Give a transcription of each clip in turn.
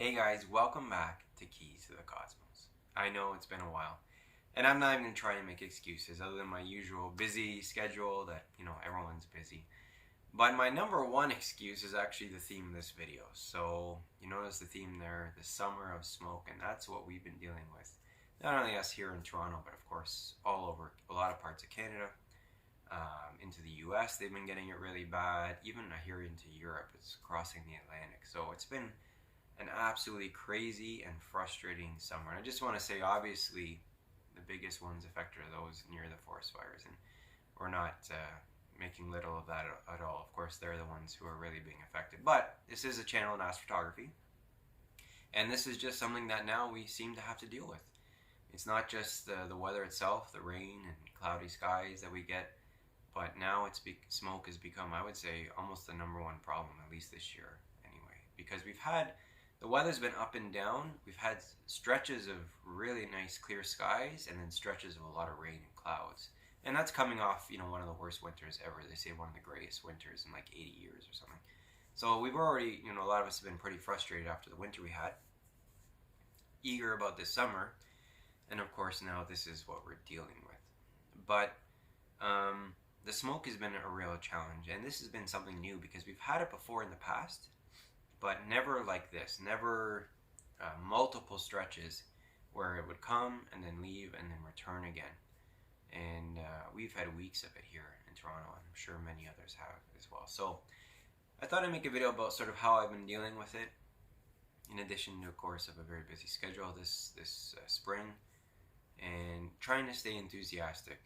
Hey guys, welcome back to Keys to the Cosmos. I know it's been a while, and I'm not even going to try and make excuses other than my usual busy schedule that, everyone's busy. But my number one excuse is actually the theme of this video. So, you notice the theme there, the summer of smoke, and that's what we've been dealing with. Not only us here in Toronto, but of course all over a lot of parts of Canada. Into the US, they've been getting it really bad. Even here into Europe, it's crossing the Atlantic. So it's been an absolutely crazy and frustrating summer. And I just want to say, obviously, the biggest ones affected are those near the forest fires, and we're not making little of that at all. Of course, they're the ones who are really being affected. But this is a channel in astrophotography, and this is just something that now we seem to have to deal with. It's not just the weather itself, the rain and cloudy skies that we get, but now smoke has become, I would say, almost the number one problem, at least this year anyway, because the weather's been up and down. We've had stretches of really nice clear skies and then stretches of a lot of rain and clouds. And that's coming off, one of the worst winters ever. They say one of the greatest winters in like 80 years or something. So we've already, a lot of us have been pretty frustrated after the winter we had. Eager about this summer. And of course now this is what we're dealing with. But the smoke has been a real challenge. And this has been something new because we've had it before in the past, but never like this, never multiple stretches where it would come and then leave and then return again. And we've had weeks of it here in Toronto, and I'm sure many others have as well. So I thought I'd make a video about sort of how I've been dealing with it, in addition to, of course, of a very busy schedule this spring, and trying to stay enthusiastic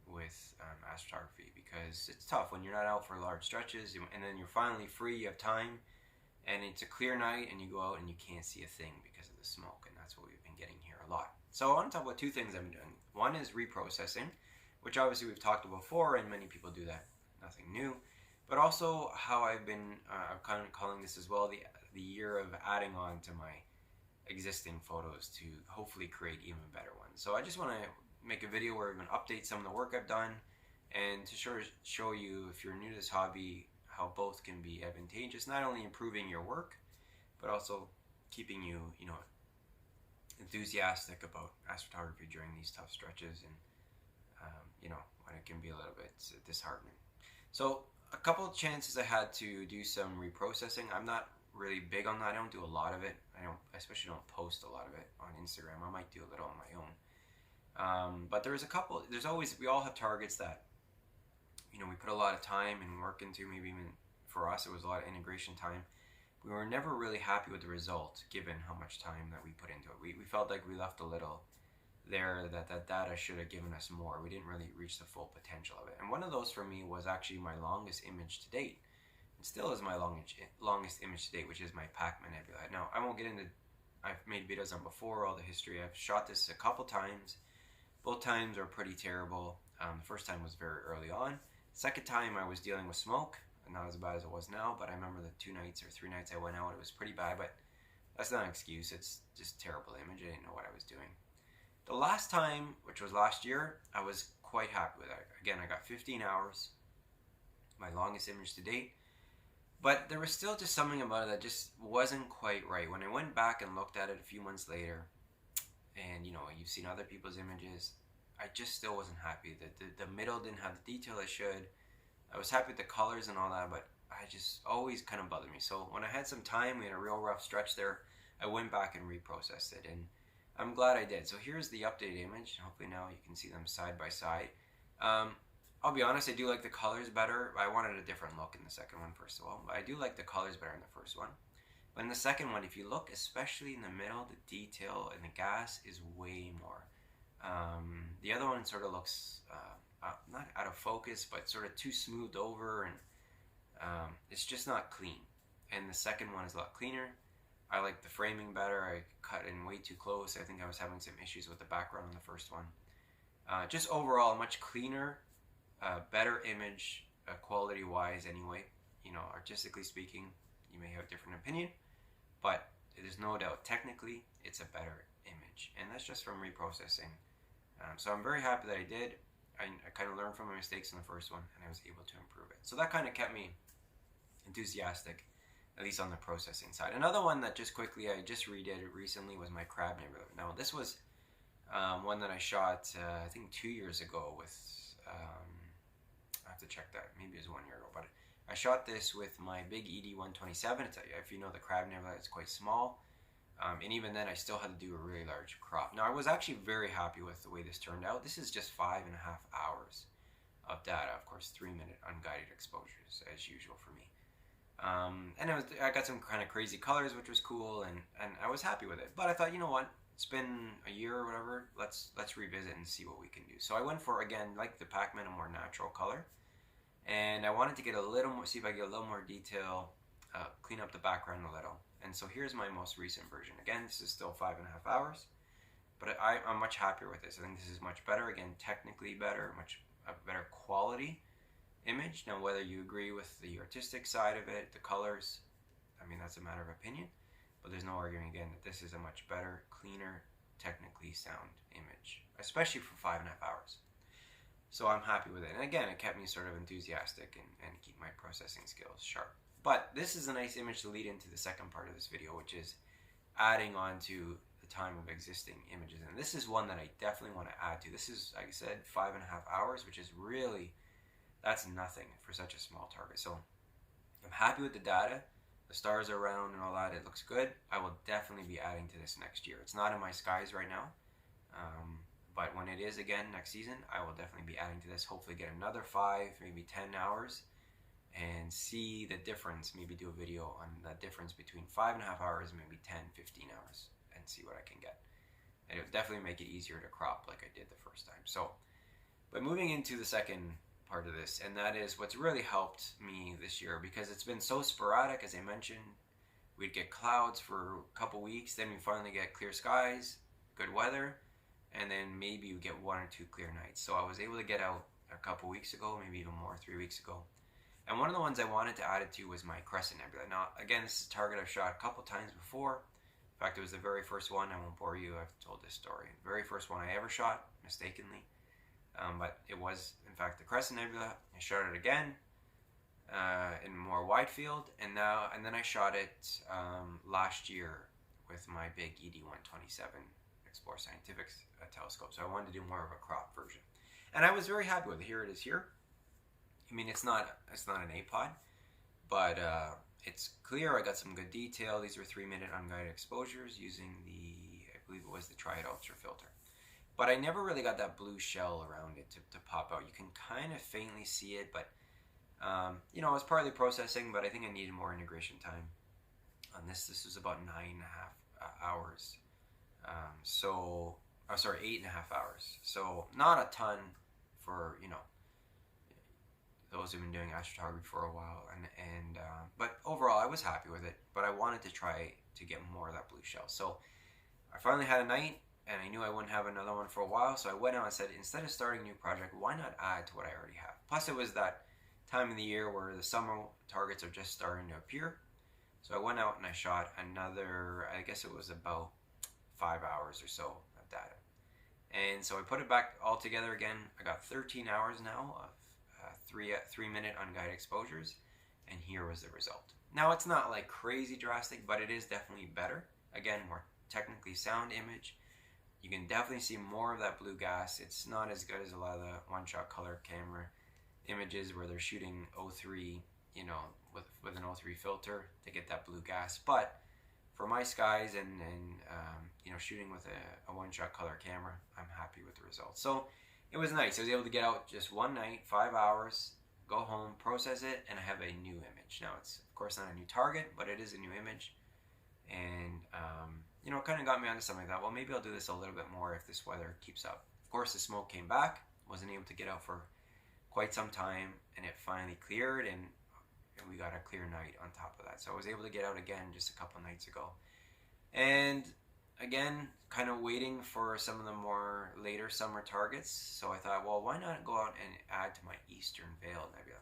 with astrophotography, because it's tough when you're not out for large stretches and then you're finally free, you have time, and it's a clear night and you go out and you can't see a thing because of the smoke, and that's what we've been getting here a lot. So I want to talk about two things I've been doing. One is reprocessing, which obviously we've talked about before, and many people do that, nothing new. But also how I've been kind of calling this as well the year of adding on to my existing photos to hopefully create even better ones. So I just want to make a video where I'm going to update some of the work I've done, and to show you, if you're new to this hobby, how both can be advantageous, not only improving your work, but also keeping you, enthusiastic about astrophotography during these tough stretches, and when it can be a little bit disheartening. So a couple of chances I had to do some reprocessing. I'm not really big on that. I don't do a lot of it. I especially don't post a lot of it on Instagram. I might do a little on my own. But there's always, we all have targets that we put a lot of time and work into. Maybe even for us, it was a lot of integration time. We were never really happy with the result, given how much time that we put into it. We felt like we left a little there, that data should have given us more. We didn't really reach the full potential of it. And one of those for me was actually my longest image to date. It still is my longest image to date, which is my PacMan Nebula. Now, I won't get into, I've made videos on before, all the history. I've shot this a couple times. Both times are pretty terrible. The first time was very early on. Second time I was dealing with smoke, not as bad as it was now, but I remember the 2 nights or 3 nights I went out, it was pretty bad, but that's not an excuse. It's just terrible image. I didn't know what I was doing. The last time, which was last year, I was quite happy with it. Again, I got 15 hours, my longest image to date, but there was still just something about it that just wasn't quite right. When I went back and looked at it a few months later, and you've seen other people's images, I just still wasn't happy. The middle didn't have the detail it should. I was happy with the colors and all that, but I just always kind of bothered me. So when I had some time, we had a real rough stretch there, I went back and reprocessed it, and I'm glad I did. So here's the updated image. Hopefully now you can see them side by side. I'll be honest, I do like the colors better. I wanted a different look in the second one, first of all, but I do like the colors better in the first one. But in the second one, if you look, especially in the middle, the detail and the gas is way more. The other one sort of looks not out of focus, but sort of too smoothed over, and it's just not clean. And the second one is a lot cleaner. I like the framing better. I cut in way too close. I think I was having some issues with the background in the first one. Just overall, a much cleaner, better image, quality wise anyway. Artistically speaking, you may have a different opinion, but there's no doubt technically it's a better image, and that's just from reprocessing. So I'm very happy that I did. I kind of learned from my mistakes in the first one, and I was able to improve it. So that kind of kept me enthusiastic at least on the processing side. Another one that just quickly I just redid it recently was my Crab Nebula. Now this was one that I shot I think 2 years ago with I have to check that, maybe it was 1 year ago, but I shot this with my big ED-127. If you know the Crab Nebula, it's quite small, and even then I still had to do a really large crop. Now I was actually very happy with the way this turned out. This is just 5.5 hours of data, of course 3-minute unguided exposures as usual for me. And I got some kind of crazy colors, which was cool, and I was happy with it. But I thought, you know what, it's been a year or whatever, let's revisit and see what we can do. So I went for, again, like the PacMan, a more natural color, and I wanted to get a little more, see if I get a little more detail, clean up the background a little. And so here's my most recent version. Again, this is still 5.5 hours, but I'm much happier with this. I think this is much better, again, technically better, much better quality image. Now whether you agree with the artistic side of it, the colors, I mean, that's a matter of opinion, but there's no arguing again that this is a much better, cleaner, technically sound image, especially for 5.5 hours. So I'm happy with it, and again, it kept me sort of enthusiastic and keep my processing skills sharp. But this is a nice image to lead into the second part of this video, which is adding on to the time of existing images. And this is one that I definitely want to add to. This is, like I said, 5.5 hours, which is really, that's nothing for such a small target. So I'm happy with the data. The stars are round and all that. It looks good. I will definitely be adding to this next year. It's not in my skies right now. But when it is again next season, I will definitely be adding to this. Hopefully get another 5, maybe 10 hours and see the difference. Maybe do a video on the difference between 5.5 hours and maybe 10, 15 hours and see what I can get. And it'll definitely make it easier to crop like I did the first time. So, but moving into the second part of this, and that is what's really helped me this year, because it's been so sporadic. As I mentioned, we'd get clouds for a couple weeks, then we finally get clear skies, good weather, and then maybe you get 1 or 2 clear nights. So I was able to get out a couple weeks ago, maybe even more, 3 weeks ago. And one of the ones I wanted to add it to was my Crescent Nebula. Now, again, this is a target I've shot a couple times before. In fact, it was the very first one. I won't bore you, I've told this story. The very first one I ever shot, mistakenly. But it was, in fact, the Crescent Nebula. I shot it again in more wide field, and then I shot it last year with my big ED-127 Explore Scientific telescope. So I wanted to do more of a crop version, and I was very happy with it. Here it is here. I mean, it's not an A-pod, but it's clear. I got some good detail. These are 3-minute unguided exposures using I believe it was the Triad Ultra filter. But I never really got that blue shell around it to pop out. You can kind of faintly see it, but you know, it's partly processing, but I think I needed more integration time on this. This was about 9.5 hours. So, oh, sorry, 8.5 hours. So not a ton for, you know, those who've been doing astrophotography for a while. But overall, I was happy with it. But I wanted to try to get more of that blue shell. So I finally had a night, and I knew I wouldn't have another one for a while. So I went out and said, instead of starting a new project, why not add to what I already have? Plus, it was that time of the year where the summer targets are just starting to appear. So I went out and I shot another, I guess it was about 5 hours or so of data. And so I put it back all together again. I got 13 hours now of 3-minute unguided exposures, and here was the result. Now, it's not like crazy drastic, but it is definitely better. Again, more technically sound image. You can definitely see more of that blue gas. It's not as good as a lot of the one-shot color camera images where they're shooting 03, you know, with an 03 filter to get that blue gas. But for my skies and you know, shooting with a one-shot color camera, I'm happy with the results. So it was nice. I was able to get out just one night, 5 hours, go home, process it, and I have a new image. Now, it's of course not a new target, but it is a new image. And you know, it kind of got me onto something. I thought, well, maybe I'll do this a little bit more if this weather keeps up. Of course, the smoke came back. Wasn't able to get out for quite some time, and it finally cleared, and we got a clear night on top of that. So I was able to get out again just a couple nights ago. And again, kind of waiting for some of the more later summer targets. So I thought, well, why not go out and add to my Eastern Veil Nebula?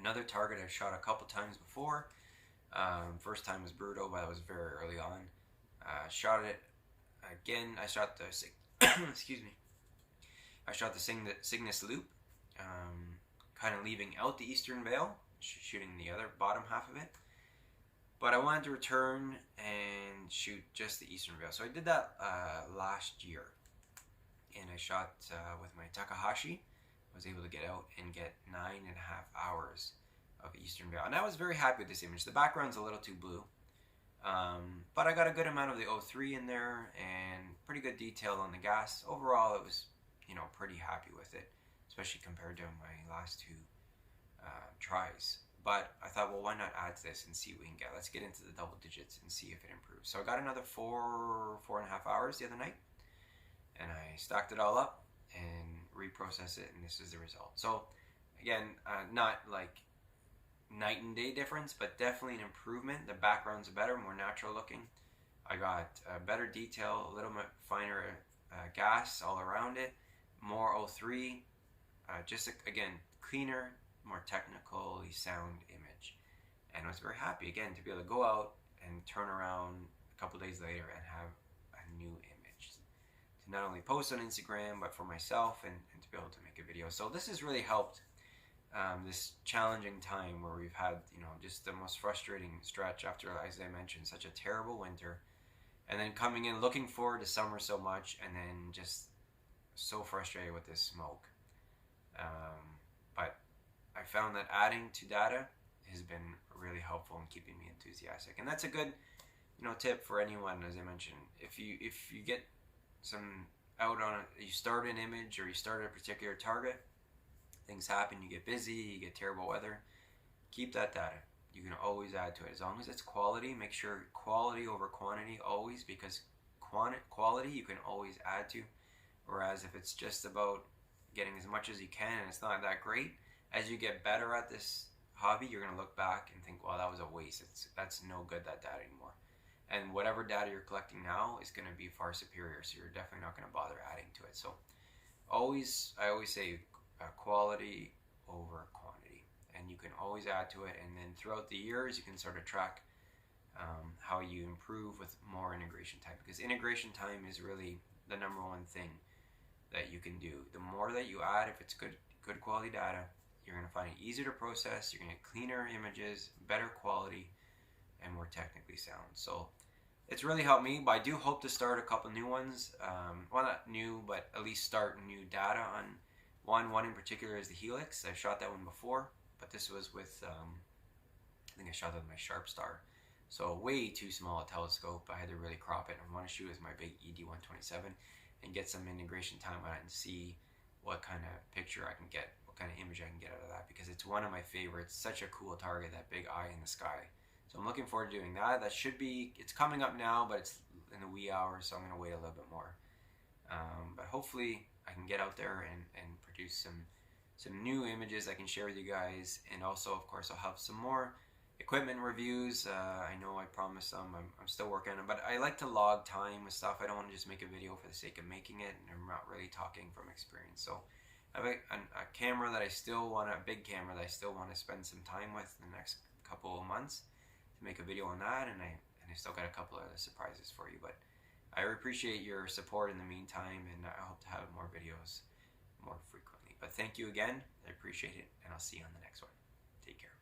Another target I've shot a couple times before. First time was Bruto, but that was very early on. Shot it again. I shot the excuse me. I shot the Cygnus Loop, kind of leaving out the Eastern Veil, shooting the other bottom half of it. But I wanted to return and shoot just the eastern veil. So I did that last year, and I shot with my Takahashi. I was able to get out and get 9.5 hours of eastern veil, and I was very happy with this image. The background's a little too blue, but I got a good amount of the O3 in there and pretty good detail on the gas. Overall, it was, pretty happy with it, especially compared to my last two tries. But I thought, well, why not add to this and see what we can get? Let's get into the double digits and see if it improves. So I got another 4.5 hours the other night, and I stacked it all up and reprocessed it, and this is the result. So again, not like night and day difference, but definitely an improvement. The background's better, more natural looking. I got better detail, a little bit finer gas all around it, more O3, just again cleaner, more technically sound image. And I was very happy again to be able to go out and turn around a couple days later and have a new image to not only post on Instagram but for myself and to be able to make a video. So this has really helped this challenging time where we've had just the most frustrating stretch after, as I mentioned, such a terrible winter, and then coming in looking forward to summer so much, and then just so frustrated with this smoke. But I found that adding to data has been really helpful in keeping me enthusiastic, and that's a good tip for anyone. As I mentioned, if you get some out on it, you start an image or you start a particular target, things happen, you get busy, you get terrible weather, keep that data. You can always add to it as long as it's quality. Make sure quality over quantity always, because quality you can always add to, whereas if it's just about getting as much as you can and it's not that great, as you get better at this hobby, you're going to look back and think, well, that was a waste. That's no good, that data anymore. And whatever data you're collecting now is going to be far superior, so you're definitely not going to bother adding to it. So I always say quality over quantity, and you can always add to it, and then throughout the years you can sort of track how you improve with more integration time, because integration time is really the number one thing that you can do. The more that you add, if it's good quality data, you're going to find it easier to process, you're going to get cleaner images, better quality, and more technically sound. So it's really helped me, but I do hope to start a couple new ones. Well, not new, but at least start new data on one in particular is the Helix. I've shot that one before, but this was with, I think I shot that with my Sharp Star. So way too small a telescope. I had to really crop it. I want to shoot with my big ED127 and get some integration time on it and see what kind of picture I can get, what kind of image I can get out of that, because it's one of my favorites. Such a cool target, that big eye in the sky. So I'm looking forward to doing that. That should be, it's coming up now, but it's in the wee hours, so I'm going to wait a little bit more. But hopefully I can get out there and produce some new images I can share with you guys. And also, of course, I'll have some more equipment reviews. I know I promised some. I'm still working on it, but I like to log time with stuff. I don't want to just make a video for the sake of making it, and I'm not really talking from experience. So I have a camera that I still want, a big camera that I still want to spend some time with in the next couple of months to make a video on that, and I still got a couple of other surprises for you. But I appreciate your support in the meantime, and I hope to have more videos more frequently. But thank you again. I appreciate it, and I'll see you on the next one. Take care.